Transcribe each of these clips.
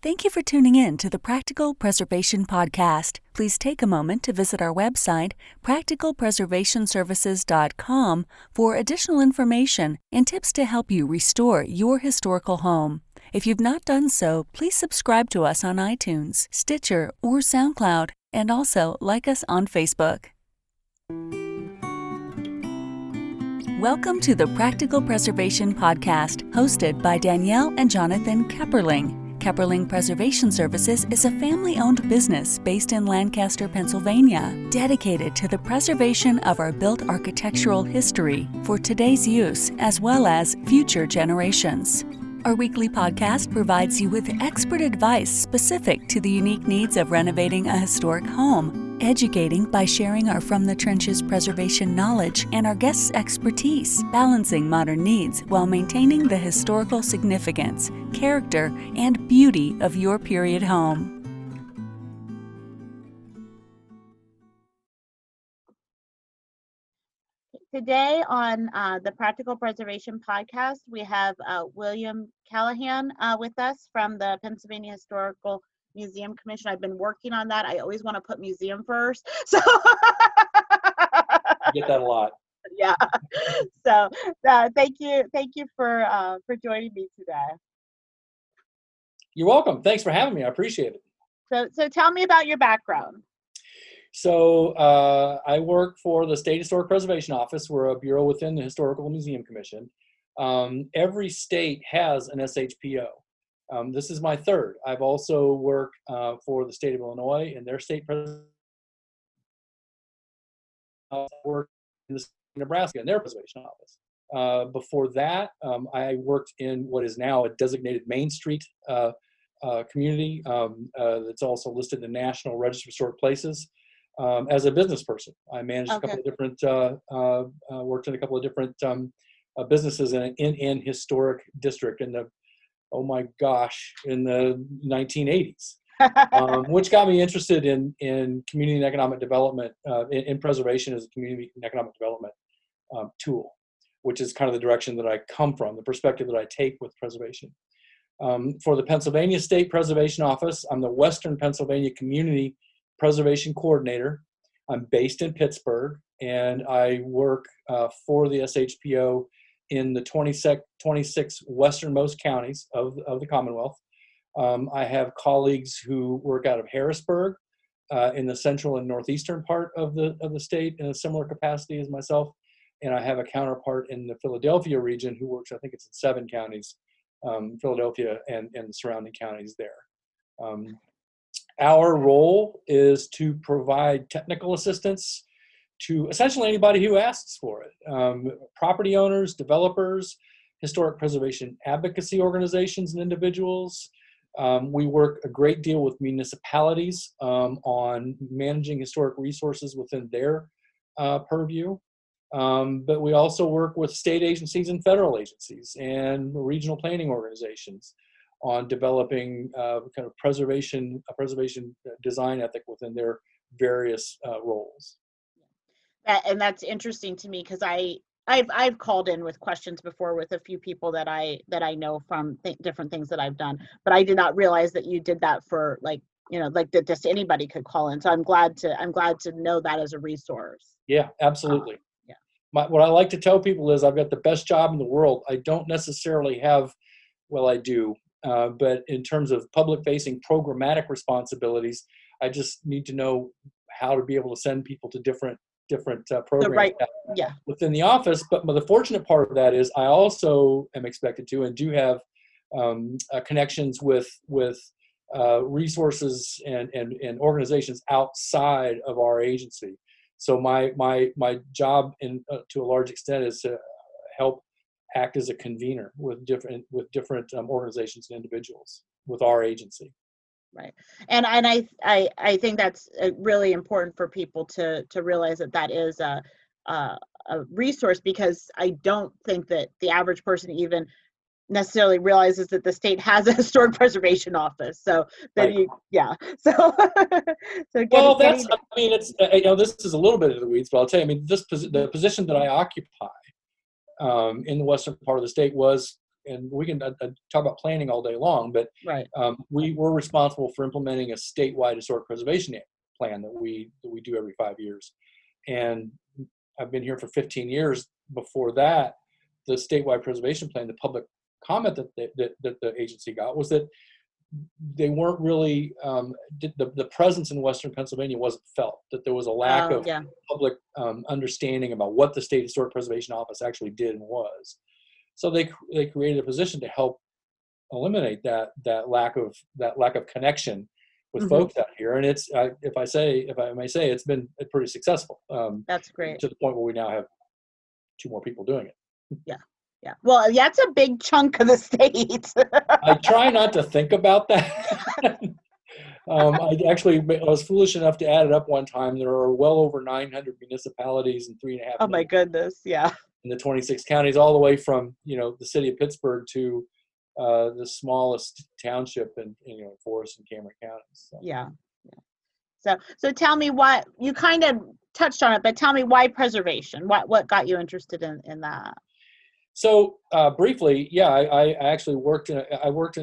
Thank you for tuning in to the Practical Preservation Podcast. Please take a moment to visit our website, practicalpreservationservices.com, for additional information and tips to help you restore your historical home. If you've not done so, please subscribe to us on iTunes, Stitcher, or SoundCloud, and also like us on Facebook. Welcome to the Practical Preservation Podcast, hosted by Danielle and Jonathan Kepperling. Kepperling Preservation Services is a family-owned business based in Lancaster, Pennsylvania, dedicated to the preservation of our built architectural history for today's use as well as future generations. Our weekly podcast provides you with expert advice specific to the unique needs of renovating a historic home, educating by sharing our From the Trenches preservation knowledge and our guests' expertise, balancing modern needs while maintaining the historical significance, character, and beauty of your period home. Today on the Practical Preservation Podcast, we have William Callahan with us from the Pennsylvania Historical Museum Commission. I've been working on that. I always want to put museum first. So You get that a lot. Yeah. So thank you for joining me today. You're welcome. Thanks for having me. I appreciate it. So tell me about your background. So I work for the State Historic Preservation Office. We're a bureau within the Historical Museum Commission. Every state has an SHPO. This is my third. I've also worked for the state of Illinois and their state preservation. Worked in the state of Nebraska and their preservation office. Before that, I worked in what is now a designated Main Street community that's also listed in the National Register of Historic Places. As a business person, I managed a couple of different, worked in a couple of different businesses in an historic district in the, oh my gosh, in the 1980s, which got me interested in community and economic development, in preservation as a community and economic development tool, which is kind of the direction that I come from, the perspective that I take with preservation. For the Pennsylvania State Preservation Office, I'm the Western Pennsylvania Community Preservation Coordinator. I'm based in Pittsburgh, and I work for the SHPO in the 26 westernmost counties of the Commonwealth. I have colleagues who work out of Harrisburg in the central and northeastern part of the state in a similar capacity as myself, and I have a counterpart in the Philadelphia region who works, I think it's in 7 counties, Philadelphia and the surrounding counties there. Our role is to provide technical assistance to essentially anybody who asks for it. Property owners, developers, historic preservation advocacy organizations and individuals. We work a great deal with municipalities on managing historic resources within their purview. But we also work with state agencies and federal agencies and regional planning organizations on developing kind of preservation design ethic within their various roles. And that's interesting to me because I've called in with questions before with a few people that I know from different things that I've done, but I did not realize that you did that for like that just anybody could call in. So I'm glad to know that as a resource. Yeah, absolutely. What I like to tell people is I've got the best job in the world. I don't necessarily have, well, I do. But in terms of public-facing programmatic responsibilities, I just need to know how to be able to send people to different programs within the office. But the fortunate part of that is I also am expected to and do have connections with resources and organizations outside of our agency. So my job to a large extent is to help act as a convener with different organizations and individuals with our agency. Right, and I think that's really important for people to realize that is a resource, because I don't think that the average person even necessarily realizes that the state has a historic preservation office. So then it's this is a little bit of the weeds, but I'll tell you, the position that I occupy in the western part of the state was and we can talk about planning all day long, but Right. we were responsible for implementing a statewide historic preservation plan that we do every 5 years. And I've been here for 15 years. Before that, the statewide preservation plan, the public comment that the agency got was that they weren't really, the presence in Western Pennsylvania wasn't felt, that there was a lack of Yeah. public understanding about what the State Historic Preservation Office actually did and was. So they created a position to help eliminate that lack of connection with folks out here. And it's, if I may say, it's been pretty successful. That's great. To the point where we now have 2 more people doing it. Yeah. Yeah. Well, that's a big chunk of the state. I try not to think about that. I was foolish enough to add it up one time. There are well over 900 municipalities and 3.5 Oh my goodness. Yeah. in the 26 counties, all the way from, the city of Pittsburgh to the smallest township in Forest and Cameron counties. So. Yeah. So tell me why, you kind of touched on it, but tell me why preservation? What got you interested in that? So briefly, yeah, I actually worked in.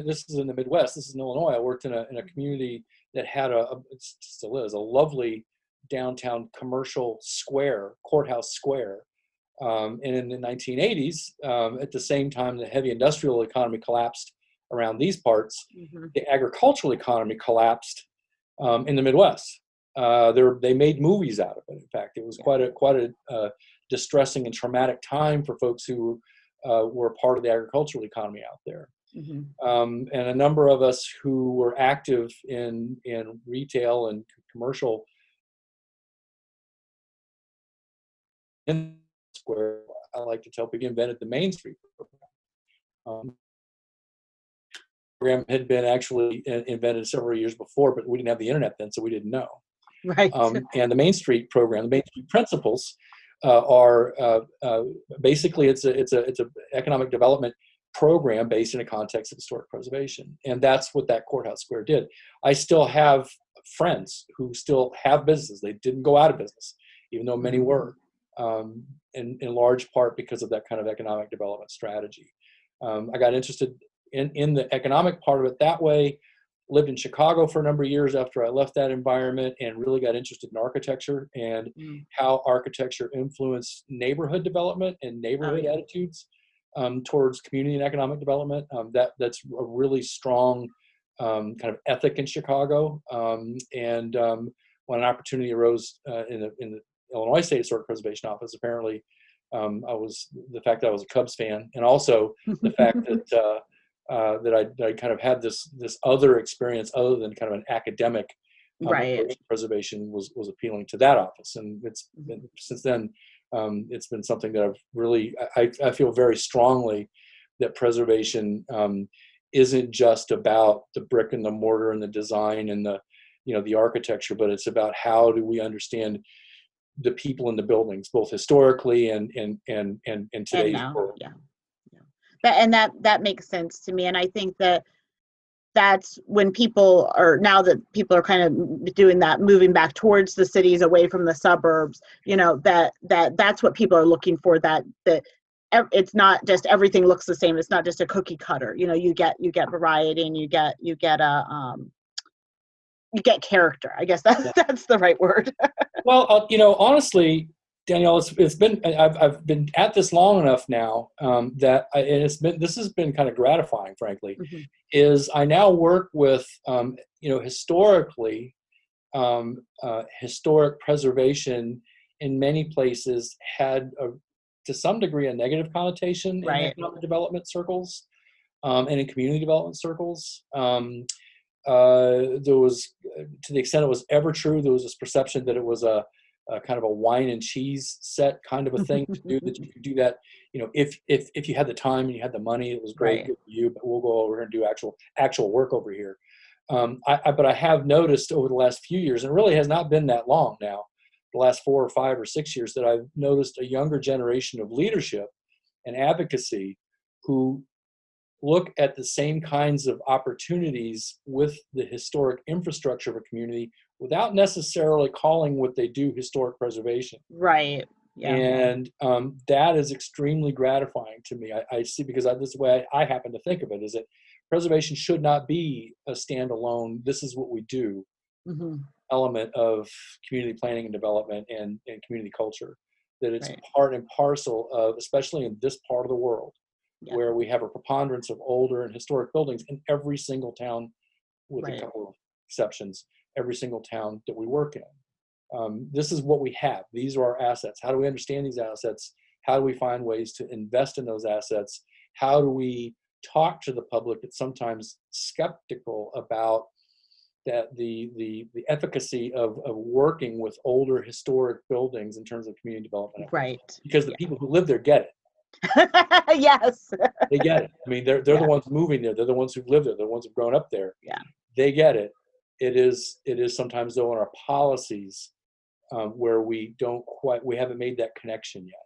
This is in the Midwest. This is in Illinois. I worked in a community that had it still is a lovely downtown commercial square, courthouse square. And in the 1980s, at the same time the heavy industrial economy collapsed around these parts, the agricultural economy collapsed in the Midwest. They made movies out of it. In fact, it was quite a distressing and traumatic time for folks who were part of the agricultural economy out there. And a number of us who were active in retail and commercial in square, I like to tell people, invented the Main Street program. Program had been actually invented several years before, but we didn't have the internet then, so we didn't know. Right. And the Main Street program, the Main Street principles, are basically it's a economic development program based in a context of historic preservation, and that's what that courthouse square did. I still have friends who still have businesses. They didn't go out of business, even though many were, in large part because of that kind of economic development strategy. I got interested in the economic part of it that way. Lived in Chicago for a number of years after I left that environment, and really got interested in architecture and how architecture influenced neighborhood development and neighborhood attitudes towards community and economic development. That's a really strong kind of ethic in Chicago. And when an opportunity arose in the Illinois State Historic Preservation Office, apparently the fact that I was a Cubs fan, and also the fact that I kind of had this other experience other than kind of an academic preservation was appealing to that office. And it's been, since then, it's been something that I've really, I feel very strongly that preservation isn't just about the brick and the mortar and the design and the architecture, but it's about how do we understand the people in the buildings, both historically and today's world. That makes sense to me. And I think that's when now that people are kind of doing that, moving back towards the cities, away from the suburbs, that's what people are looking for, that it's not just everything looks the same. It's not just a cookie cutter. You get variety, and you get character. I guess that's the right word. Well, honestly, Danielle, it's been, I've been at this long enough now that this has been kind of gratifying, frankly. Is I now work with historically historic preservation in many places had to some degree a negative connotation in economic development circles and in community development circles. There was, to the extent it was ever true, there was this perception that it was a kind of a wine and cheese set kind of a thing to do, that you could do that, if you had the time and you had the money, it was great, good for you, but we'll go over and do actual work over here. But I have noticed over the last few years, and it really has not been that long now, the last 4 or 5 or 6 years, that I've noticed a younger generation of leadership and advocacy who look at the same kinds of opportunities with the historic infrastructure of a community without necessarily calling what they do historic preservation. Right. Yeah. And that is extremely gratifying to me. I see, because this is the way I happen to think of it, is that preservation should not be a standalone, this is what we do, Mm-hmm. element of community planning and development and community culture. That it's Right. part and parcel of, especially in this part of the world, Yeah. where we have a preponderance of older and historic buildings in every single town, with Right. a couple of exceptions, every single town that we work in. This is what we have. These are our assets. How do we understand these assets? How do we find ways to invest in those assets? How do we talk to the public that's sometimes skeptical about that the efficacy of working with older historic buildings in terms of community development efforts? Right. Because the people who live there get it. Yes. They get it. I mean, they're Yeah. the ones moving there. They're the ones who've lived there. They're the ones who've grown up there. Yeah. They get it. It is sometimes, though, in our policies where we haven't made that connection yet.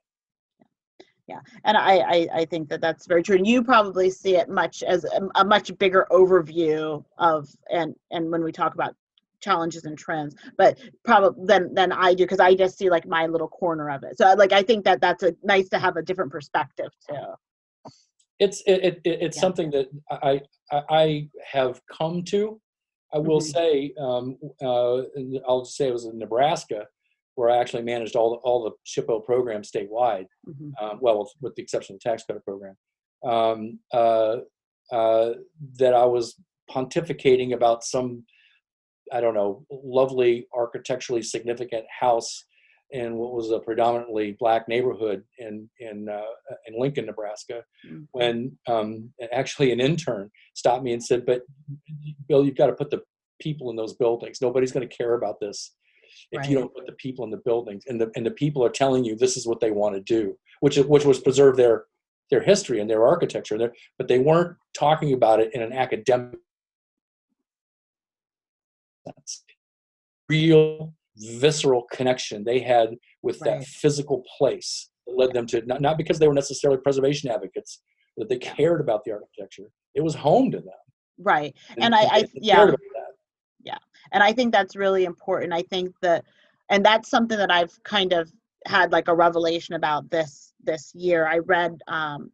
Yeah, and I think that that's very true, and you probably see it much as a much bigger overview of, and when we talk about challenges and trends, but probably than I do, because I just see like my little corner of it. So like I think that that's nice to have a different perspective too. It's Yeah. something that I have come to. I will Mhm. say, and I'll just say, it was in Nebraska where I actually managed all the SHPO programs statewide. Mhm. Well, with the exception of the tax credit program, that I was pontificating about some, I don't know, lovely architecturally significant house in what was a predominantly black neighborhood in Lincoln, Nebraska, Mhm. when actually an intern stopped me and said, "But Bill, you've got to put the people in those buildings. Nobody's going to care about this if you Right. don't put the people in the buildings, and the people are telling you this is what they want to do," which was preserve their history and their architecture, but they weren't talking about it in an academic sense. Real visceral connection they had with that Right. physical place that led them to, not because they were necessarily preservation advocates, that they Yeah. cared about the architecture. It was home to them. Right. And And they cared yeah. about that. Yeah. And I think that's really important. I think that, and that's something that I've kind of had like a revelation about this year. I read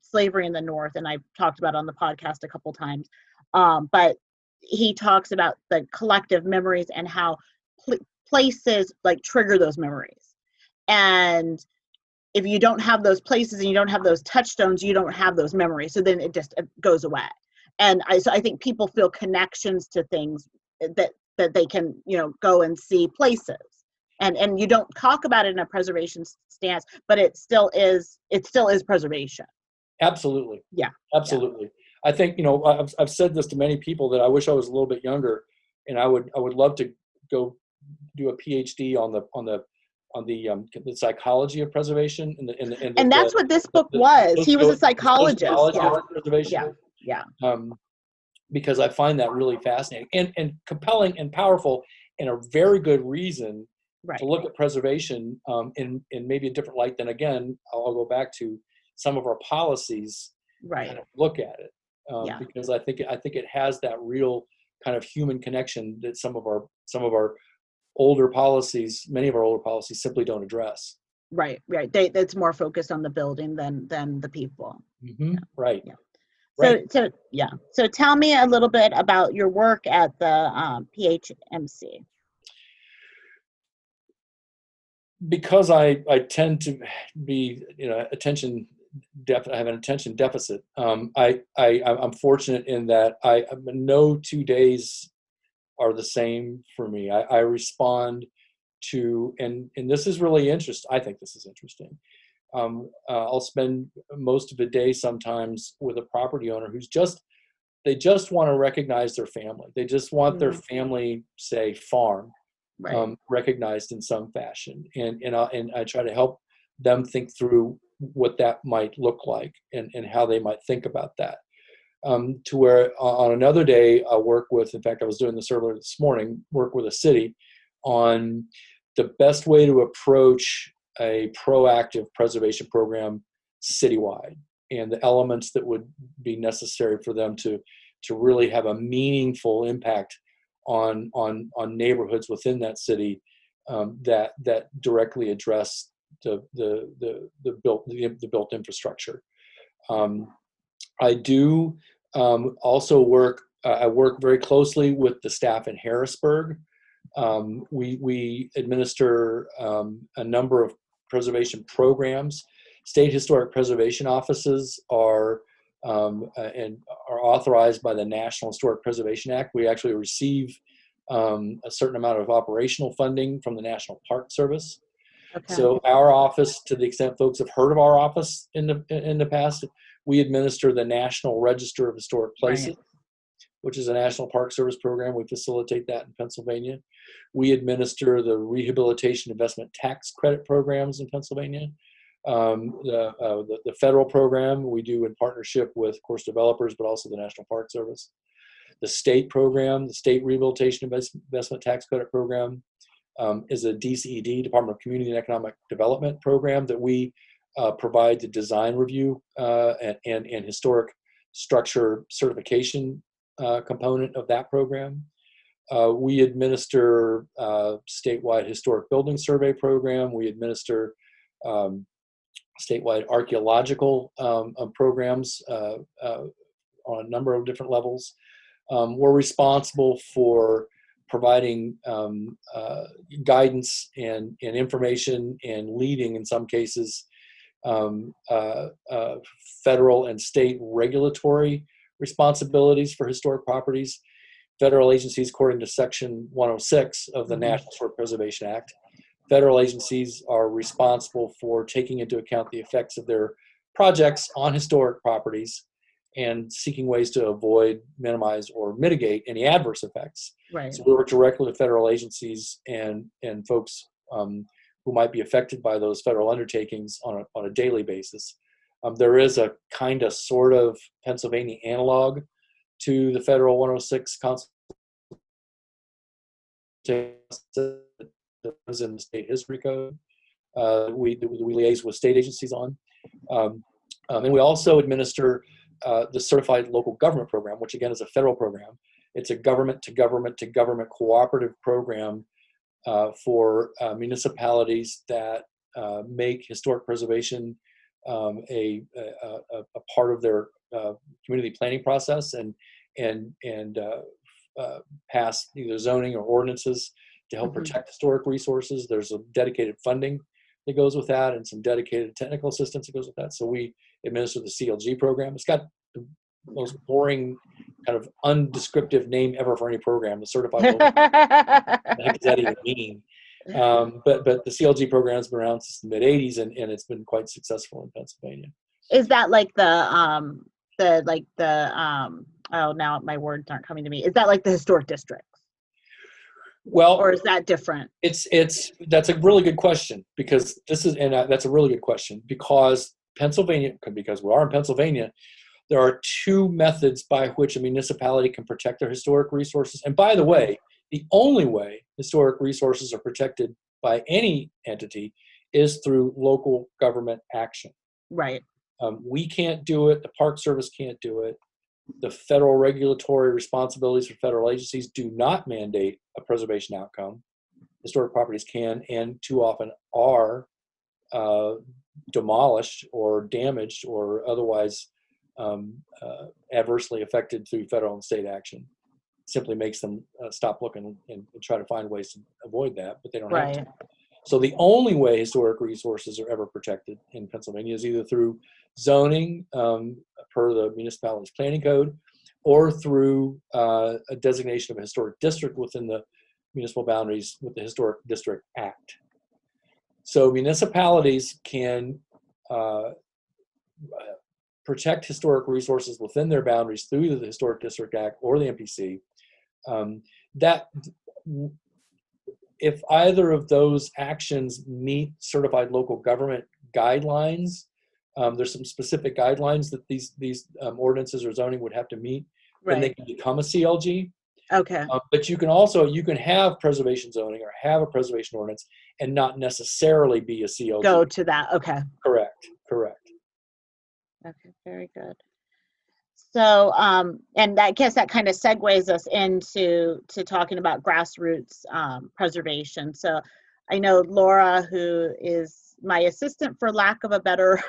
Slavery in the North, and I've talked about it on the podcast a couple times. But he talks about the collective memories and how places like trigger those memories. And if you don't have those places and you don't have those touchstones, you don't have those memories. So then it goes away. And so I think people feel connections to things that they can, go and see places. And you don't talk about it in a preservation stance, but it still is preservation. Absolutely. Yeah. Absolutely. I think, I've said this to many people, that I wish I was a little bit younger, and I would love to go do a PhD on the psychology of preservation And that's what this book was. He was a psychologist. Sociology Yeah. of preservation. Yeah. Because I find that really fascinating and compelling and powerful, and a very good reason Right. to look at preservation in maybe a different light than, again, I'll go back to some of our policies. Right. Kind of look at it Yeah. because I think it has that real kind of human connection that some of our older policies, many of our older policies, simply don't address. Right. It's more focused on the building than the people. Mm-hmm. Right. Yeah. Right. So tell me a little bit about your work at the PHMC. Because I tend to be, attention I have an attention deficit. I'm fortunate in that no 2 days are the same for me. I respond to, and this is really interesting. I think this is interesting. I'll spend most of the day sometimes with a property owner they just want to recognize their family. They just want their family, say, farm, Right. recognized in some fashion. And I try to help them think through what that might look like and how they might think about that. To where on another day, I work with, in fact, I was doing this earlier this morning, work with a city on the best way to approach a proactive preservation program citywide, and the elements that would be necessary for them to really have a meaningful impact on neighborhoods within that city that directly address built infrastructure. I do also work. I work very closely with the staff in Harrisburg. We administer a number of preservation programs. State historic preservation offices are authorized by the National Historic Preservation Act. We actually receive a certain amount of operational funding from the National Park Service. Okay. So our office, to the extent folks have heard of our office in the past, we administer the National Register of Historic Places, Right. which is a National Park Service program. We facilitate that in Pennsylvania. We administer the Rehabilitation Investment Tax Credit programs in Pennsylvania. The federal program we do in partnership with, of course, developers, but also the National Park Service. The state program, the State Rehabilitation Investment Tax Credit program, is a DCED, Department of Community and Economic Development program that we provide the design review and historic structure certification component of that program. We administer statewide historic building survey program. We administer statewide archaeological programs on a number of different levels. We're responsible for providing guidance and information and leading, in some cases, federal and state regulatory responsibilities for historic properties. Federal agencies, according to Section 106 of the National Historic Preservation Act, federal agencies are responsible for taking into account the effects of their projects on historic properties and seeking ways to avoid, minimize, or mitigate any adverse effects. Right. So we work directly with federal agencies and folks who might be affected by those federal undertakings on a daily basis. There is a kind of sort of Pennsylvania analog to the federal 106 consultation that was in the state history code. We liaise with state agencies on. And we also administer the Certified Local Government Program, which again is a federal program. It's a government to government cooperative program for municipalities that make historic preservation a part of their community planning process and pass either zoning or ordinances to help protect historic resources. There's a dedicated funding that goes with that and some dedicated technical assistance that goes with that. So we administer the CLG program. It's got the most boring kind of undescriptive name ever for any program, the Certified Local. What the heck does that even mean? But the CLG program has been around since the mid '80s and it's been quite successful in Pennsylvania. Is that like oh, now my words aren't coming to me. Is that like the historic districts? Well, or is that different? That's a really good question because that's a really good question because because we are in Pennsylvania, there are two methods by which a municipality can protect their historic resources. And by the way, the only way historic resources are protected by any entity is through local government action. Right. We can't do it. The Park Service can't do it. The federal regulatory responsibilities for federal agencies do not mandate a preservation outcome. Historic properties can and too often are demolished or damaged or otherwise adversely affected through federal and state action. Simply makes them stop looking and try to find ways to avoid that, but they don't have to. So the only way historic resources are ever protected in Pennsylvania is either through zoning per the municipality's planning code or through a designation of a historic district within the municipal boundaries with the Historic District Act. So municipalities can protect historic resources within their boundaries through either the Historic District Act or the MPC. That if either of those actions meet certified local government guidelines, there's some specific guidelines that these ordinances or zoning would have to meet, then they can become a CLG. Okay. But you can have preservation zoning or have a preservation ordinance and not necessarily be a CLG. Go to that. Okay. Correct. Okay, very good. So, and I guess that kind of segues us into talking about grassroots preservation. So, I know Laura, who is my assistant, for lack of a better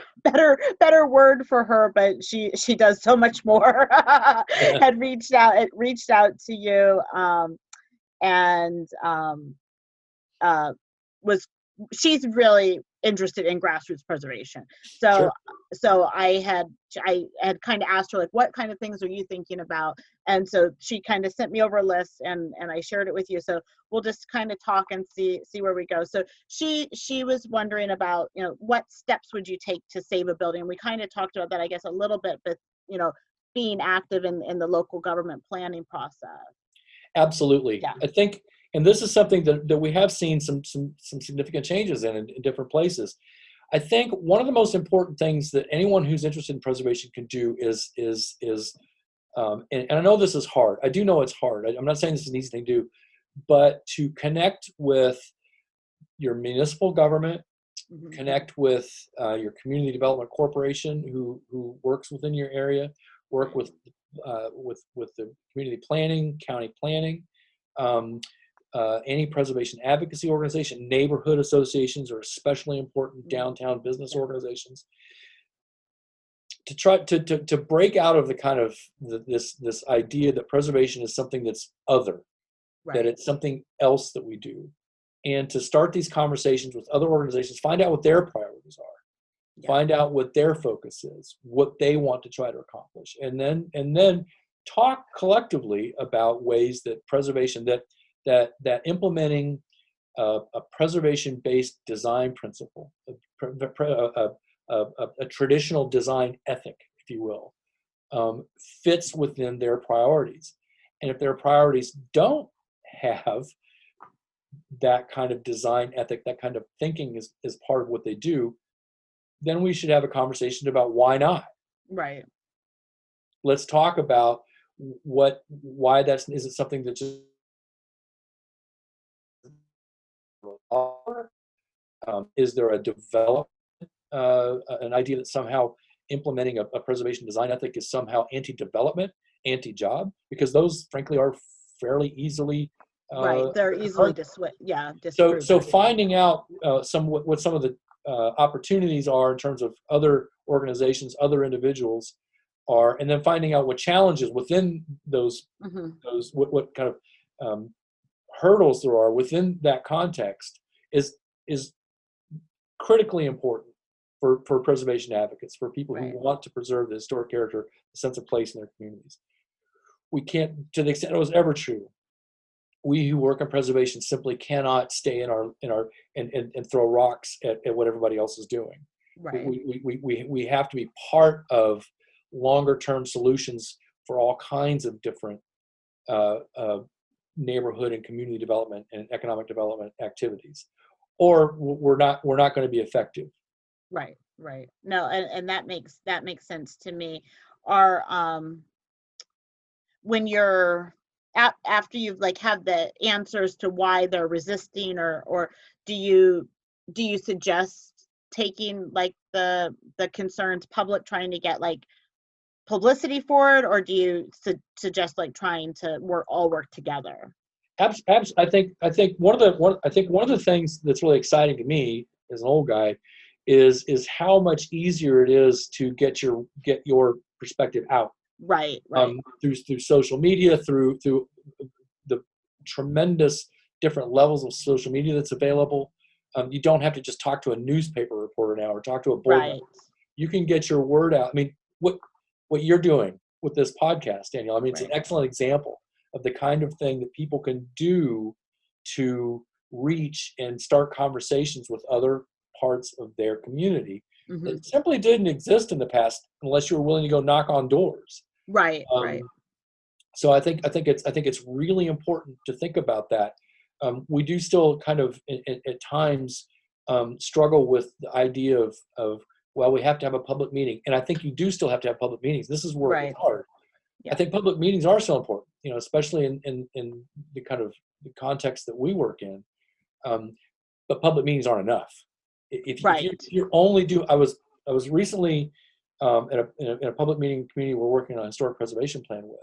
word for her, but she does so much more. Had reached out to you, and was she's really interested in grassroots preservation. So Sure. so I had kind of asked her, like, what kind of things are you thinking about? And so she kind of sent me over a list, and I shared it with you. So we'll just kind of talk and see where we go. So she was wondering about, what steps would you take to save a building? We kind of talked about that, I guess, a little bit, but being active in the local government planning process. Absolutely. Yeah. I think, and this is something that we have seen some significant changes in different places. I think one of the most important things that anyone who's interested in preservation can do is and I know this is hard. I do know it's hard. I'm not saying this is an easy thing to do, but to connect with your municipal government, Mm-hmm. connect with your community development corporation who works within your area, work with the community planning, county planning, any preservation advocacy organization. Neighborhood associations are especially important, downtown business organizations, to try to break out of the kind of this idea that preservation is something that's other, Right. that it's something else that we do, and to start these conversations with other organizations, find out what their priorities are, find out what their focus is, what they want to try to accomplish, and then talk collectively about ways that preservation, that implementing a preservation-based design principle, a traditional design ethic, if you will, fits within their priorities. And if their priorities don't have that kind of design ethic, that kind of thinking is part of what they do, then we should have a conversation about why not. Right. Let's talk about why is it something that just is there a development, an idea that somehow implementing a preservation design ethic is somehow anti-development, anti-job, because those frankly are fairly easily Right, they're easily disproved. so finding out what some of the opportunities are in terms of other organizations, other individuals are, and then finding out what challenges within those what kind of hurdles there are within that context is critically important for preservation advocates, for people who want to preserve the historic character, the sense of place in their communities. We can't, to the extent it was ever true, we who work on preservation simply cannot stay in our and throw rocks at what everybody else is doing. Right. We have to be part of longer term solutions for all kinds of different neighborhood and community development and economic development activities, or we're not going to be effective. Right. No, and that makes sense to me. When you're after you've have the answers to why they're resisting, or do you suggest taking the concerns public, trying to get publicity for it, or do you suggest trying to all work together? I think one of the things that's really exciting to me as an old guy is how much easier it is to get your perspective out. Right. Through social media, through the tremendous different levels of social media that's available. You don't have to just talk to a newspaper reporter now or talk to a board member. You can get your word out. I mean, what you're doing with this podcast, Danielle, I mean, it's an excellent example of the kind of thing that people can do to reach and start conversations with other parts of their community that simply didn't exist in the past unless you were willing to go knock on doors. Right. So I think it's really important to think about that. We do still kind of at times struggle with the idea of well, we have to have a public meeting, and I think you do still have to have public meetings. This is where it's hard. Yeah. I think public meetings are so important, especially in the kind of the context that we work in. But public meetings aren't enough. If you only do, I was recently in a public meeting community we're working on a historic preservation plan with,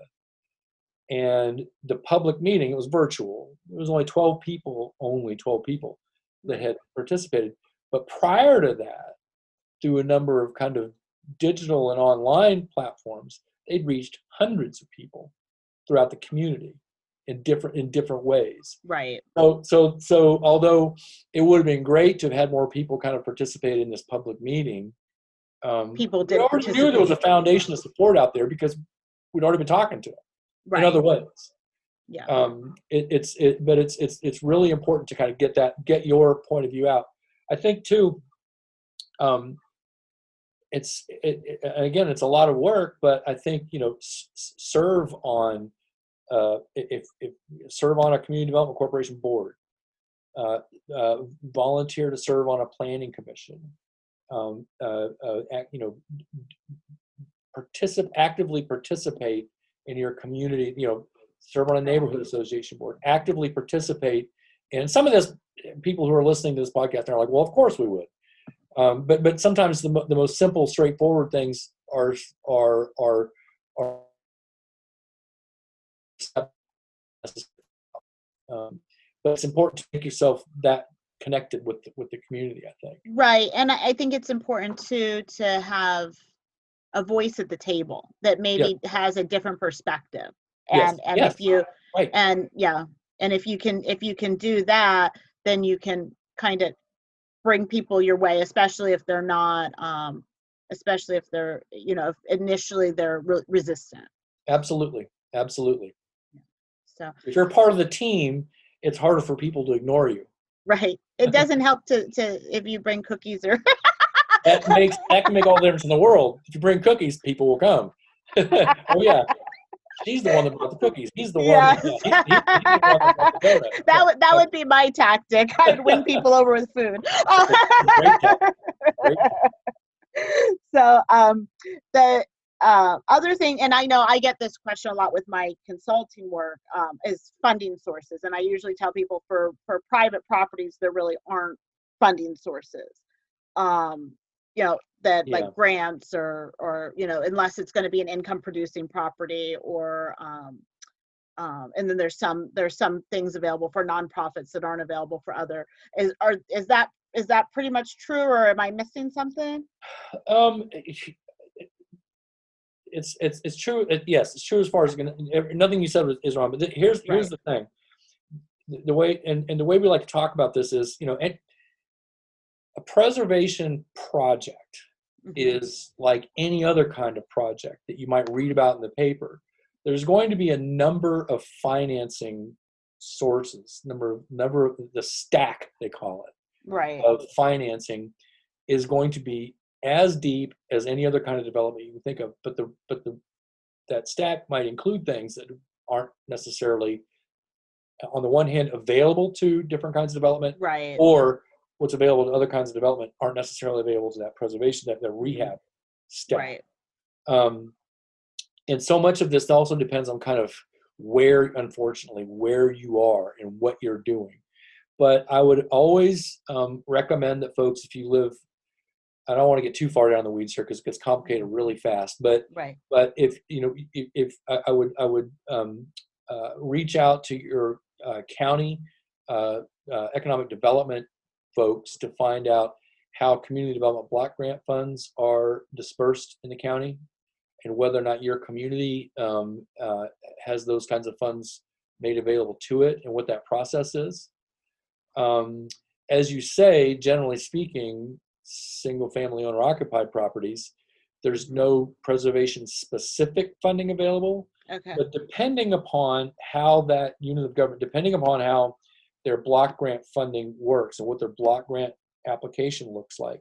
and the public meeting, it was virtual. It was only 12 people, that had participated. But prior to that, through a number of kind of digital and online platforms, they'd reached hundreds of people throughout the community in different ways. Right. So although it would have been great to have had more people kind of participate in this public meeting, People we did already knew there was a foundation of support out there because we'd already been talking to them in other ways. Yeah. But it's really important to kind of get your point of view out. I think too, again, it's a lot of work, but I think, serve on serve on a community development corporation board, volunteer to serve on a planning commission, actively participate in your community, serve on a neighborhood association board, actively participate. And some of this, people who are listening to this podcast are like, well, of course we would. But sometimes the most simple, straightforward things are but it's important to make yourself that connected with the community, I think. Right. And I think it's important to have a voice at the table that maybe has a different perspective. And if you and if you can do that, then you can kind of bring people your way, especially if they're not especially if they're, if initially they're resistant. Absolutely. So if you're part of the team, it's harder for people to ignore you. Right. It doesn't help to if you bring cookies or that can make all the difference in the world. If you bring cookies, people will come. Oh yeah, she's the one that brought the cookies. He's the one. Yes. He's the one that brought the donut. That would be my tactic. I'd win people over with food. Great. So the other thing, and I know I get this question a lot with my consulting work, is funding sources. And I usually tell people for private properties, there really aren't funding sources. Like grants or unless it's going to be an income producing property or and then there's some things available for nonprofits that aren't available for other. Is that pretty much true, or am I missing something? It's true. Yes, it's true as far as nothing you said is wrong. But here's the thing. The way the way we like to talk about this is, a preservation project is like any other kind of project that you might read about in the paper. There's going to be a number of financing sources, number of the stack, they call it, of financing is going to be as deep as any other kind of development you can think of. But that stack might include things that aren't necessarily, on the one hand, available to different kinds of development, or what's available to other kinds of development aren't necessarily available to that preservation, that the rehab stack. And so much of this also depends on kind of unfortunately, where you are and what you're doing. But I would always recommend that folks, if you live, I don't want to get too far down the weeds here because it gets complicated really fast. But if I would reach out to your county economic development folks to find out how community development block grant funds are dispersed in the county, and whether or not your community has those kinds of funds made available to it, and what that process is. As you say, generally speaking, single-family owner-occupied properties, there's no preservation-specific funding available. But depending upon how that unit of government, depending upon how their block grant funding works and what their block grant application looks like,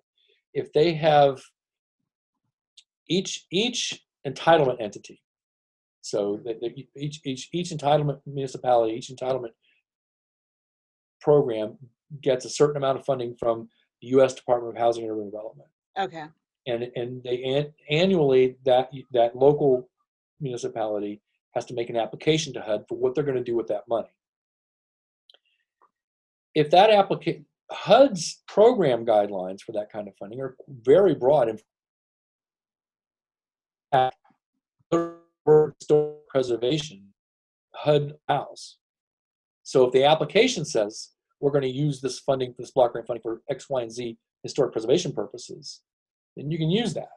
if they have each entitlement entity, so that each entitlement municipality, each entitlement program gets a certain amount of funding from the U.S. Department of Housing and Urban Development. And they annually that local municipality has to make an application to HUD for what they're going to do with that money. If that HUD's program guidelines for that kind of funding are very broad. In fact, preservation, HUD allows. So if the application says we're going to use this funding, this block grant funding for X, Y, and Z historic preservation purposes, then you can use that.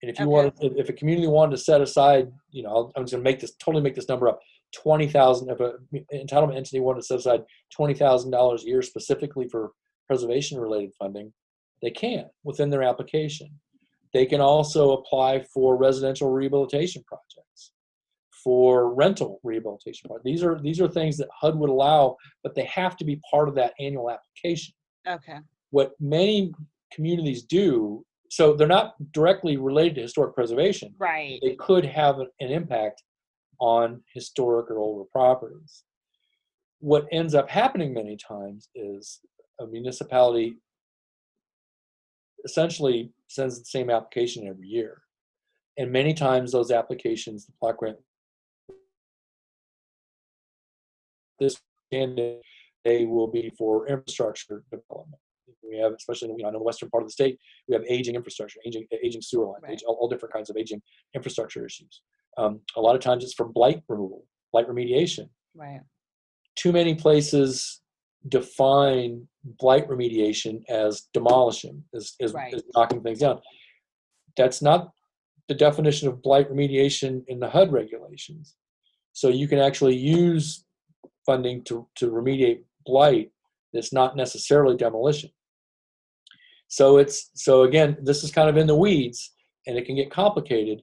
And if you want, if a community wanted to set aside, I'm just going to totally make this number up, 20,000. If an entitlement entity wanted to set aside $20,000 a year specifically for preservation-related funding, they can within their application. They can also apply for residential rehabilitation projects, for rental rehabilitation projects. These are things that HUD would allow, but they have to be part of that annual application. Okay. What many communities do, so they're not directly related to historic preservation. Right. They could have an impact on historic or older properties. What ends up happening many times is a municipality essentially sends the same application every year. And many times those applications, the block grant, they will be for infrastructure development. We have, especially in the western part of the state, we have aging infrastructure, aging sewer lines, right. all different kinds of aging infrastructure issues. A lot of times it's for blight removal, blight remediation. Right. Too many places define blight remediation as demolishing, as knocking things down. That's not the definition of blight remediation in the HUD regulations. So you can actually use funding to remediate blight that's not necessarily demolition. So again, this is kind of in the weeds and it can get complicated,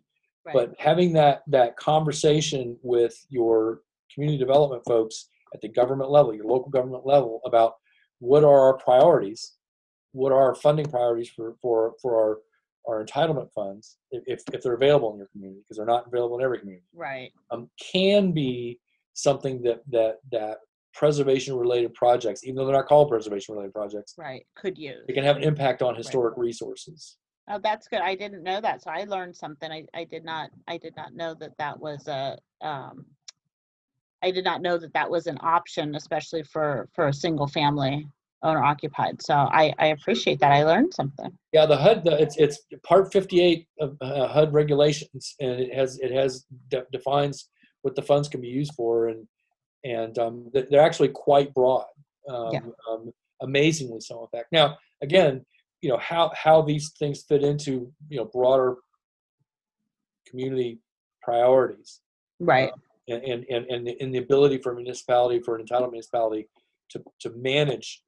but having that conversation with your community development folks at the government level, your local government level, about what are our priorities, what are our funding priorities for our entitlement funds, if they're available in your community, because they're not available in every community. Right. Can be something that preservation-related projects, even though they're not called preservation-related projects, could use. It can have an impact on historic resources. Oh, that's good. I didn't know that, so I learned something. I did not know that was a. I did not know that was an option, especially for a single family owner occupied. So I appreciate that. I learned something. Yeah, the HUD, it's Part 58 of HUD regulations, and it defines what the funds can be used for, and they're actually quite broad, amazingly so. In fact, now again, how these things fit into broader community priorities, right? And the ability for an entitlement municipality to manage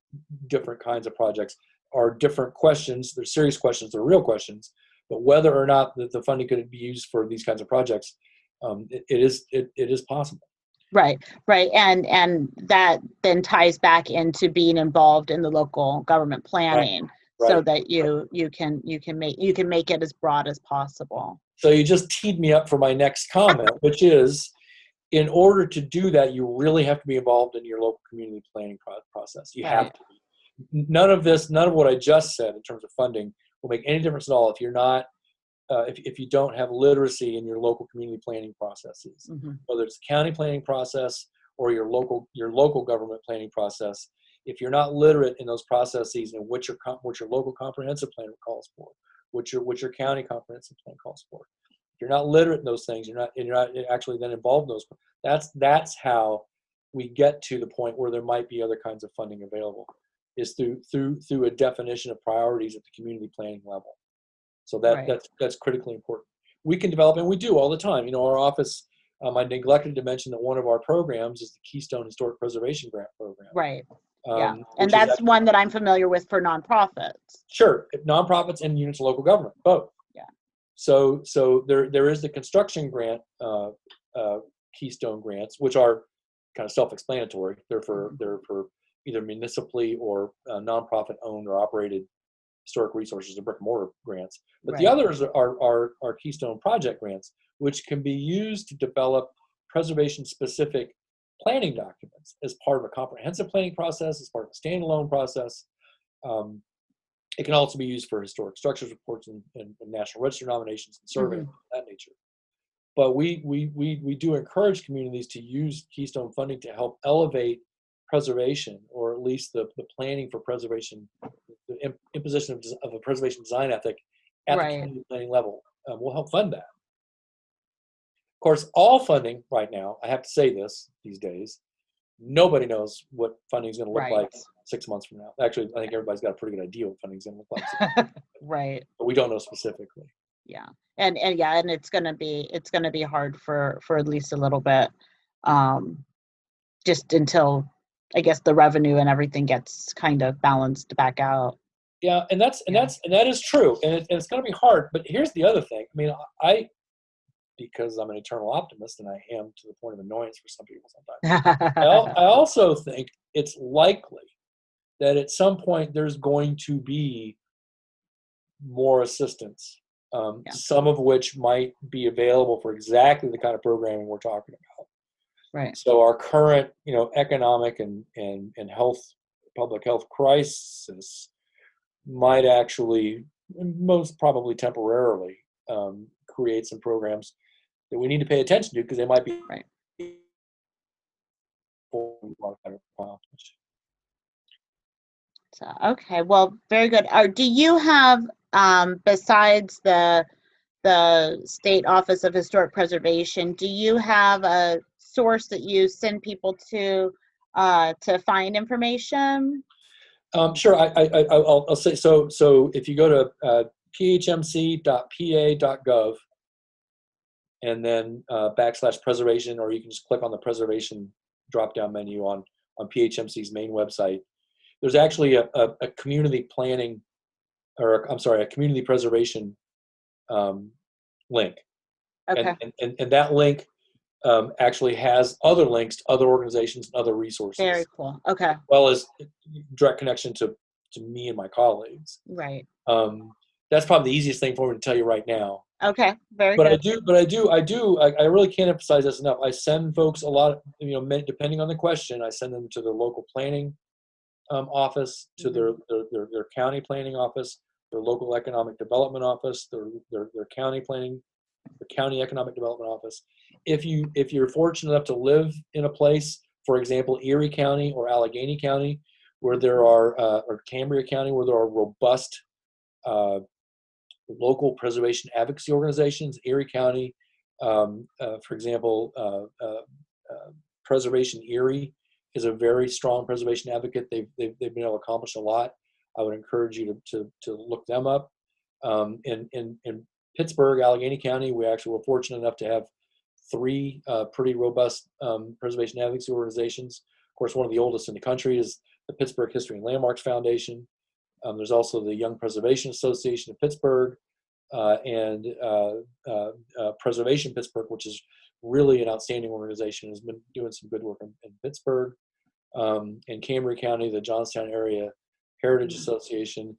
different kinds of projects are different questions. They're serious questions. They're real questions. But whether or not the funding could be used for these kinds of projects, it is possible. Right. And that then ties back into being involved in the local government planning, so that you can make it as broad as possible. So you just teed me up for my next comment, which is, in order to do that, you really have to be involved in your local community planning process. You have to be. None of what I just said in terms of funding will make any difference at all if you're not, if you don't have literacy in your local community planning processes, whether it's the county planning process or your local government planning process. If you're not literate in those processes and what your local comprehensive plan calls for, what your county comprehensive plan calls for, if you're not literate in those things, you're not actually then involved in those. That's how we get to the point where there might be other kinds of funding available, is through a definition of priorities at the community planning level. So that's critically important. We can develop, and we do all the time. Our office, I neglected to mention that one of our programs is the Keystone Historic Preservation Grant Program. Right. And that's one that I'm familiar with for nonprofits. Sure, nonprofits and units of local government, both. Yeah. So there is the construction grant, Keystone grants, which are kind of self-explanatory. They're for either municipally or nonprofit owned or operated historic resources or brick and mortar grants. But the others are Keystone project grants, which can be used to develop preservation specific planning documents as part of a comprehensive planning process, as part of a standalone process. It can also be used for historic structures reports and National Register nominations and surveys of that nature. But we do encourage communities to use Keystone funding to help elevate preservation, or at least the planning for preservation, the imposition of a preservation design ethic at the community planning level. We'll help fund that. Of course, all funding right now, I have to say this these days, nobody knows what funding is going to look Right. like 6 months from now. Actually, I think everybody's got a pretty good idea what funding is going to look like, Right. but we don't know specifically. Yeah. And it's going to be hard for at least a little bit, just until I guess the revenue and everything gets kind of balanced back out. Yeah, and that is true, and it's going to be hard. But here's the other thing. I mean, because I'm an eternal optimist, and I am to the point of annoyance for some people sometimes. I also think it's likely that at some point there's going to be more assistance, some of which might be available for exactly the kind of programming we're talking about. Right. So our current, economic and public health crisis might actually, most probably temporarily, create some programs that we need to pay attention to because they might be Right. So, okay, well, very good. Do you have, besides the State Office of Historic Preservation, do you have a source that you send people to find information? Sure. I'll say so. So if you go to phmc.pa.gov and then /preservation, or you can just click on the preservation drop-down menu on PHMC's main website. There's actually a community planning, a community preservation link. Okay. And that link actually has other links to other organizations and other resources. Very cool. Okay. As well as direct connection to me and my colleagues. Right. That's probably the easiest thing for me to tell you right now. Okay. Very but good. I really can't emphasize this enough. I send folks a lot, depending on the question, I send them to their local planning office, to their county planning office, their local economic development office, their county planning, the county economic development office. If you're fortunate enough to live in a place, for example, Erie County or Allegheny County, where there are, or Cambria County, where there are robust local preservation advocacy organizations. Erie County, for example, Preservation Erie is a very strong preservation advocate. They've been able to accomplish a lot. I would encourage you to look them up. In Pittsburgh, Allegheny County, we actually were fortunate enough to have 3 pretty robust preservation advocacy organizations. Of course, one of the oldest in the country is the Pittsburgh History and Landmarks Foundation. There's also the Young Preservation Association of Pittsburgh and Preservation Pittsburgh, which is really an outstanding organization, has been doing some good work in Pittsburgh. In Cambria County, the Johnstown Area Heritage Association.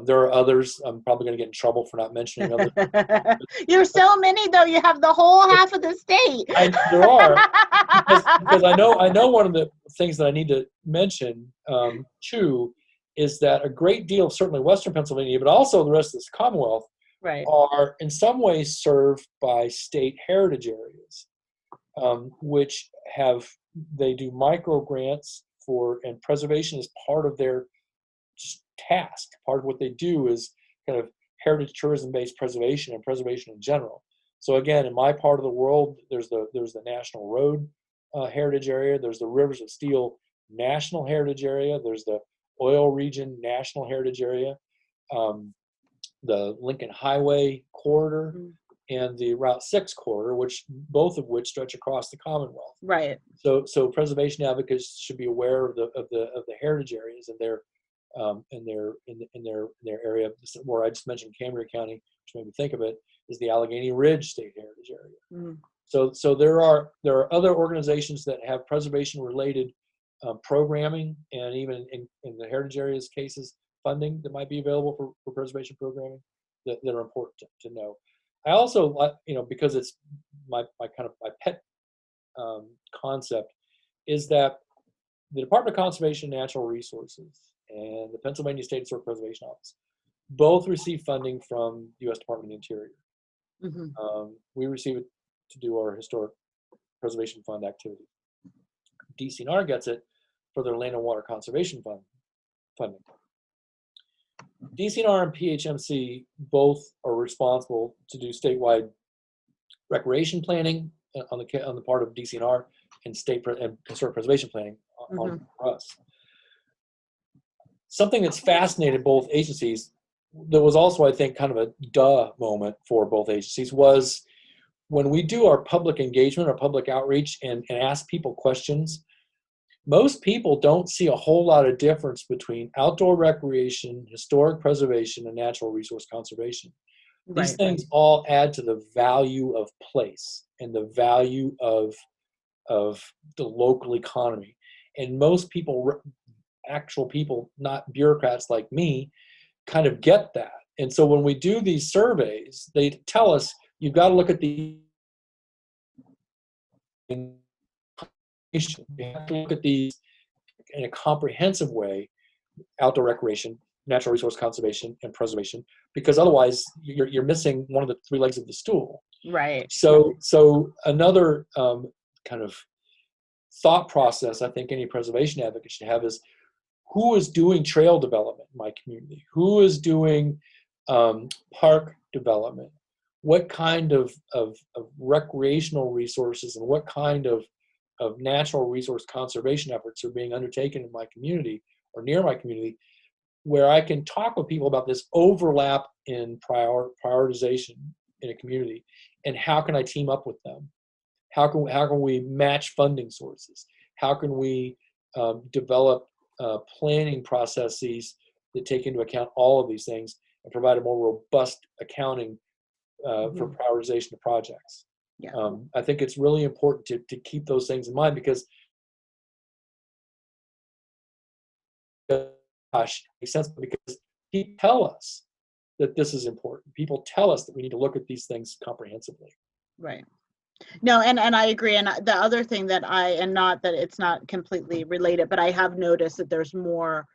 There are others. I'm probably going to get in trouble for not mentioning others. You're so many, though. You have the whole half of the state. There are, because I know one of the things that I need to mention too is that a great deal of certainly Western Pennsylvania, but also the rest of this Commonwealth, Right. are in some ways served by state heritage areas, which they do micro grants for, and preservation is part of their task. Part of what they do is kind of heritage tourism-based preservation and preservation in general. So again, in my part of the world, there's the National Road Heritage Area, there's the Rivers of Steel National Heritage Area, there's the Oil Region National Heritage Area, the Lincoln Highway Corridor, and the Route 6 corridor, both of which stretch across the Commonwealth. Right. So preservation advocates should be aware of the heritage areas in their area. Where I just mentioned Cambria County, which made me think of it, is the Allegheny Ridge State Heritage Area. So there are other organizations that have preservation related programming, and even in the heritage areas cases, funding that might be available for preservation programming that are important to know. I also, because it's my pet concept, is that the Department of Conservation and Natural Resources and the Pennsylvania State Historic Preservation Office both receive funding from the U.S. Department of the Interior. We receive it to do our historic preservation fund activity. DCNR gets it for their land and water conservation funding. DCNR and PHMC both are responsible to do statewide recreation planning on the part of DCNR. and and historic preservation planning on Mhm. for us. Something that's fascinated both agencies, there was also, I think, kind of a duh moment for both agencies, was when we do our public engagement, our public outreach, and ask people questions. Most people don't see a whole lot of difference between outdoor recreation, historic preservation, and natural resource conservation. These Right. things all add to the value of place and the value of the local economy. And most people, actual people, not bureaucrats like me, kind of get that. And so when we do these surveys, they tell us you've got to look at the you have to look at these in a comprehensive way: outdoor recreation, natural resource conservation, and preservation, because otherwise you're missing one of the three legs of the stool. Right. So another kind of thought process I think any preservation advocate should have is, who is doing trail development in my community? Who is doing park development? What kind of recreational resources and what kind of natural resource conservation efforts are being undertaken in my community or near my community, where I can talk with people about this overlap in prioritization in a community, and how can I team up with them? How can we match funding sources? How can we develop planning processes that take into account all of these things and provide a more robust accounting for prioritization of projects? Yeah. I think it's really important to keep those things in mind, because gosh, it makes sense, because people tell us that this is important. People tell us that we need to look at these things comprehensively. Right. No, and I agree. And the other thing that and not that it's not completely related, but I have noticed that there's more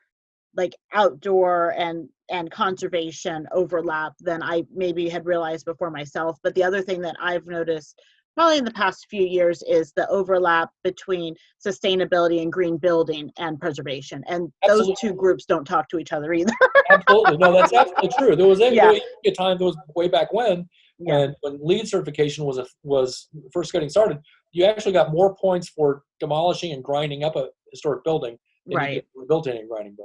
like outdoor and conservation overlap than I maybe had realized before myself. But the other thing that I've noticed probably in the past few years is the overlap between sustainability and green building and preservation. And Absolutely. those two groups don't talk to each other either. Absolutely. No, that's absolutely true. There was Yeah. a time, there was way back when LEED certification was first getting started, you actually got more points for demolishing and grinding up a historic building than you did for rebuilding and grinding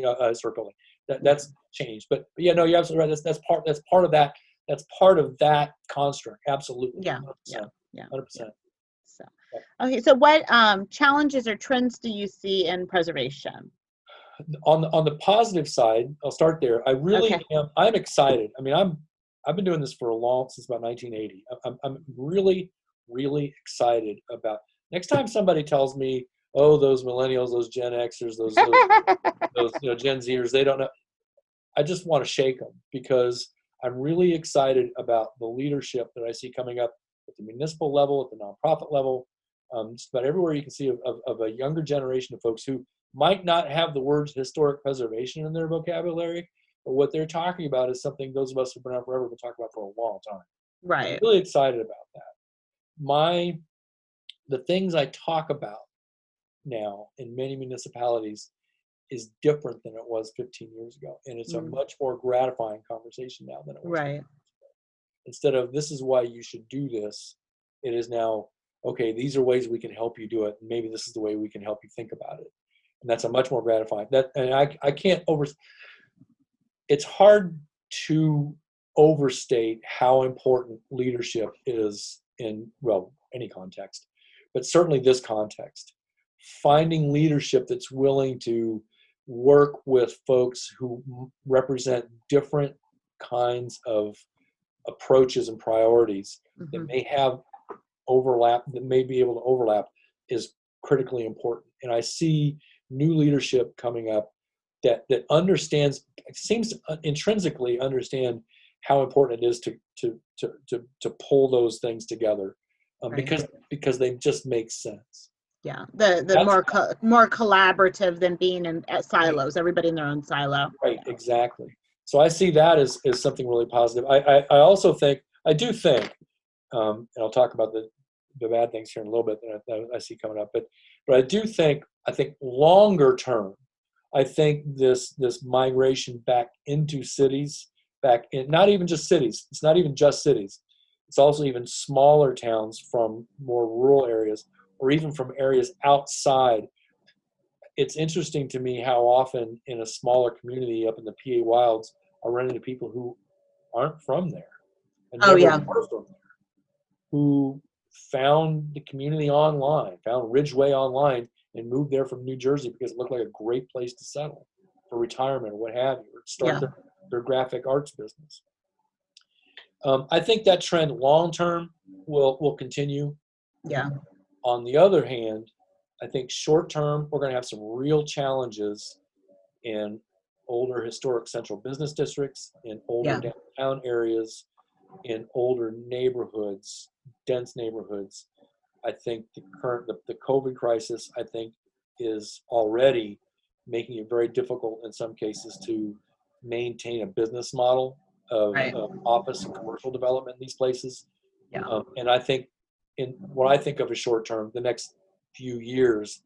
a historic building. That's changed. But yeah, no, you're absolutely right. That's part of that. That's part of that construct. Absolutely. Yeah. 100%. Yeah. 100%. So, okay. So what challenges or trends do you see in preservation? On the positive side, I'll start there. I really am. I'm excited. I mean, I've been doing this for since about 1980. I'm really, really excited about next time somebody tells me, oh, those millennials, those Gen Xers, those Gen Zers, they don't know. I just want to shake them, because I'm really excited about the leadership that I see coming up at the municipal level, at the nonprofit level, just about everywhere you can see of a younger generation of folks who might not have the words historic preservation in their vocabulary, but what they're talking about is something those of us who've been around forever will talk about for a long time. Right. I'm really excited about that. The things I talk about now in many municipalities is different than it was 15 years ago, and it's a much more gratifying conversation now than it was 15 years ago. Instead of, this is why you should do this, it is now, okay, these are ways we can help you do it, and maybe this is the way we can help you think about it. And that's a much more gratifying. I can't it's hard to overstate how important leadership is in, well, any context, but certainly this context. Finding leadership that's willing to work with folks who represent different kinds of approaches and priorities that may have overlap, that may be able to overlap, is critically important. And I see new leadership coming up that understands, seems to intrinsically understand how important it is to pull those things together, because they just make sense. Yeah, the more collaborative than being in silos, everybody in their own silo. Right, exactly. So I see that as something really positive. I also think, and I'll talk about the bad things here in a little bit that I see coming up, but I think longer term, I think this migration back into cities, not even just cities, it's not even just cities, it's also even smaller towns from more rural areas, or even from areas outside. It's interesting to me how often in a smaller community up in the PA wilds, I run into people who aren't from there and Oh, never yeah. were from there, who found the community online, found Ridgeway online, and moved there from New Jersey because it looked like a great place to settle for retirement or what have you, or start their graphic arts business. I think that trend long term will continue. Yeah. On the other hand, I think short term we're going to have some real challenges in older historic central business districts, in older downtown areas, in older neighborhoods, dense neighborhoods. I think the COVID crisis, I think, is already making it very difficult in some cases to maintain a business model of office and commercial development in these places. Yeah. And I think in what I think of as short term, the next few years,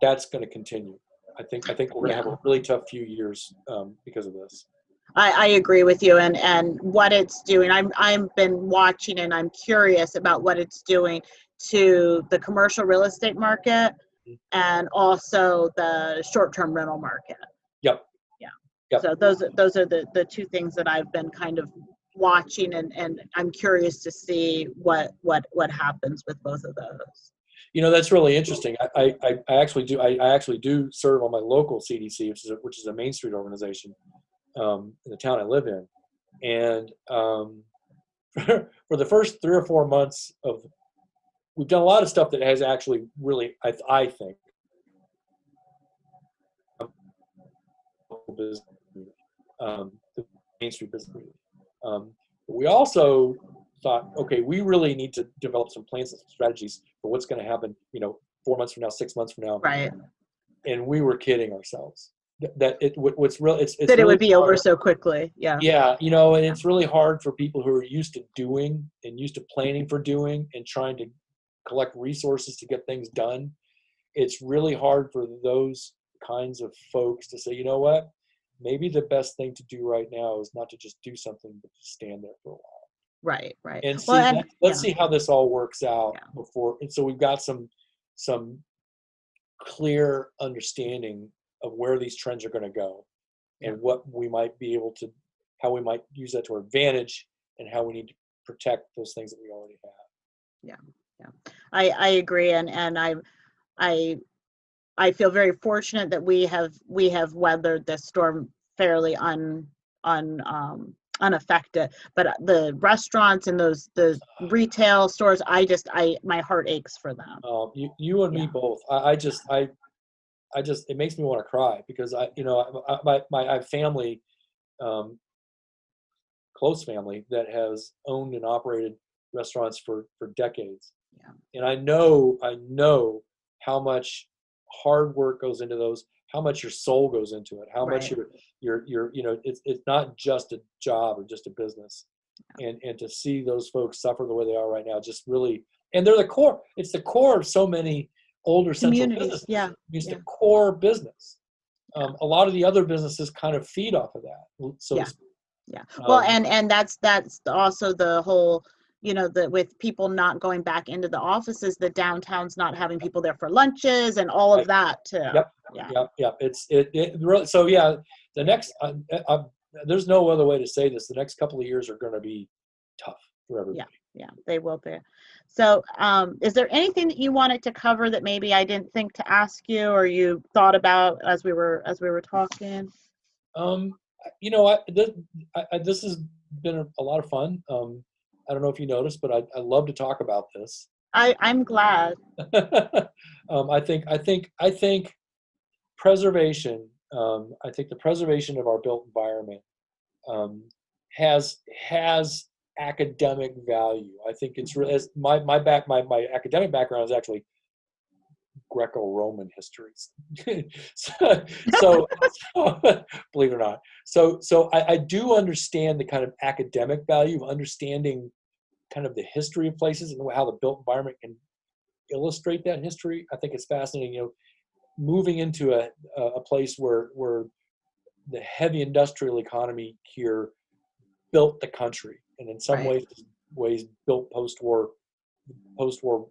that's going to continue. I think we're going to have a really tough few years because of this. I agree with you, and what it's doing. I've been watching, and I'm curious about what it's doing to the commercial real estate market and also the short-term rental market. Yep. So those are the two things that I've been kind of watching, and I'm curious to see what happens with both of those. That's really interesting. I actually do serve on my local CDC, which is a Main Street organization in the town I live in, and for the first 3 or 4 months we've done a lot of stuff that has actually really, I think, the Main Street business. We also thought, okay, we really need to develop some plans and some strategies for what's going to happen, 4 months from now, 6 months from now. Right. And we were kidding ourselves that it would be over so quickly. Yeah. Yeah. And it's really hard for people who are used to doing and used to planning for doing and trying to collect resources to get things done. It's really hard for those kinds of folks to say, you know what, maybe the best thing to do right now is not to just do something, but to stand there for a while. Right. And let's see how this all works out before. And so we've got some clear understanding of where these trends are going to go and what we might be able to, how we might use that to our advantage and how we need to protect those things that we already have. I agree. And I feel very fortunate that we have weathered this storm fairly unaffected, but the restaurants and the retail stores, my heart aches for them. You and me both. I just it makes me want to cry because I have family, close family that has owned and operated restaurants for decades. And I know how much hard work goes into those, how much your soul goes into it, how much you're it's not just a job or just a business. And to see those folks suffer the way they are right now, just really, and they're the core. It's the core of so many older central businesses. It's the core business. A lot of the other businesses kind of feed off of that. So well, and that's also the whole, with people not going back into the offices, the downtown's not having people there for lunches and all of that too. Yep. It really, so the next, there's no other way to say this. The next couple of years are going to be tough for everybody. Yeah, they will be. So, is there anything that you wanted to cover that maybe I didn't think to ask you or you thought about as we were talking? This has been a lot of fun. I don't know if you noticed, but I love to talk about this. I'm glad. I think preservation. I think the preservation of our built environment has academic value. I think it's really, my academic background is actually Greco-Roman histories. so believe it or not. So I do understand the kind of academic value of understanding kind of the history of places and how the built environment can illustrate that history. I think it's fascinating, moving into a place where the heavy industrial economy here built the country, and in some ways built post-war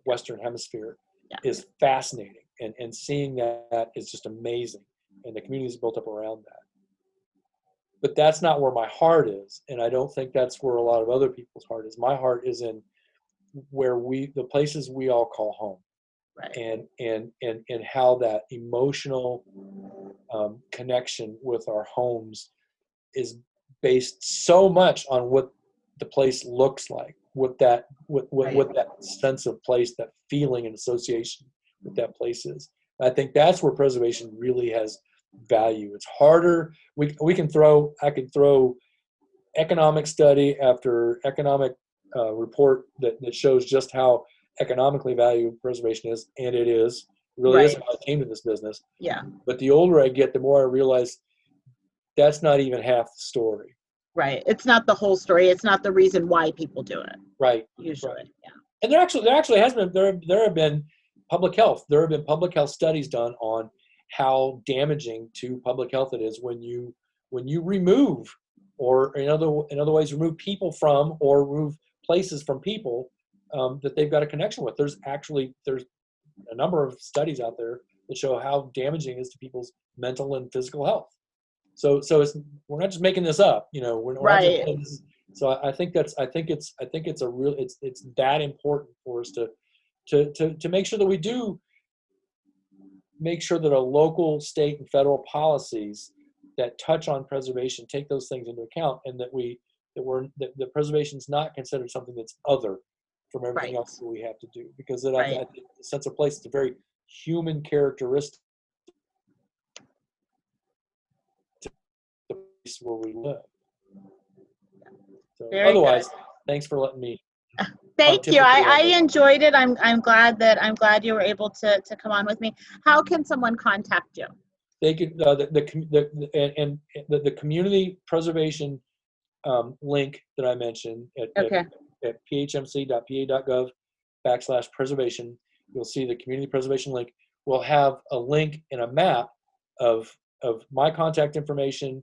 Western Hemisphere. is fascinating. And seeing that is just amazing. And the community is built up around that. But that's not where my heart is. And I don't think that's where a lot of other people's heart is. My heart is in the places we all call home. Right. And how that emotional connection with our homes is based so much on what the place looks like, what that sense of place, that feeling and association with that place is. I think that's where preservation really has value. It's harder. I can throw economic study after economic report that shows just how economically valuable preservation is, and it is. It really is how I came to this business. Yeah. But the older I get, the more I realize that's not even half the story. Right. It's not the whole story. It's not the reason why people do it. Right. Usually. Right. Yeah. And there actually has been there have been public health. There have been public health studies done on how damaging to public health it is when you remove, or in other ways remove people from, or remove places from people that they've got a connection with. There's a number of studies out there that show how damaging it is to people's mental and physical health. So we're not just making this up, we're not just making this. So I think it's that important for us to make sure that we do make sure that our local, state, and federal policies that touch on preservation take those things into account, and that preservation is not considered something that's other from everything else that we have to do, because I think the sense of place is a very human characteristic to the place where we live. So Very otherwise, good. Thanks for letting me. Thank you. I enjoyed it. I'm glad you were able to come on with me. How can someone contact you? They could the community preservation link that I mentioned at phmc.pa.gov/preservation. You'll see the community preservation link. We'll have a link and a map of my contact information.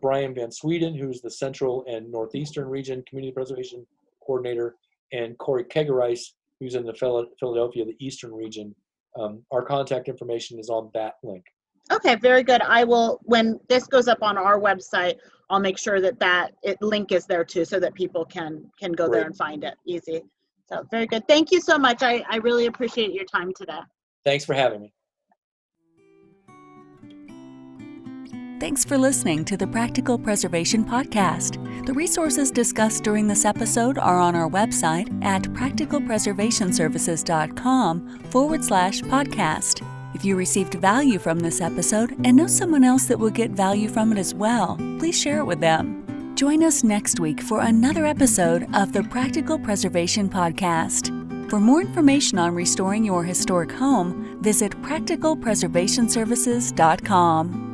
Brian Van Sweden, who's the Central and Northeastern Region Community Preservation Coordinator, and Corey Kegereis, who's in the Philadelphia, the Eastern Region. Our contact information is on that link. Okay, very good. I will, when this goes up on our website, I'll make sure that link is there too, so that people can go there and find it easy. So very good. Thank you so much. I really appreciate your time today. Thanks for having me. Thanks for listening to the Practical Preservation Podcast. The resources discussed during this episode are on our website at practicalpreservationservices.com/podcast. If you received value from this episode and know someone else that will get value from it as well, please share it with them. Join us next week for another episode of the Practical Preservation Podcast. For more information on restoring your historic home, visit practicalpreservationservices.com.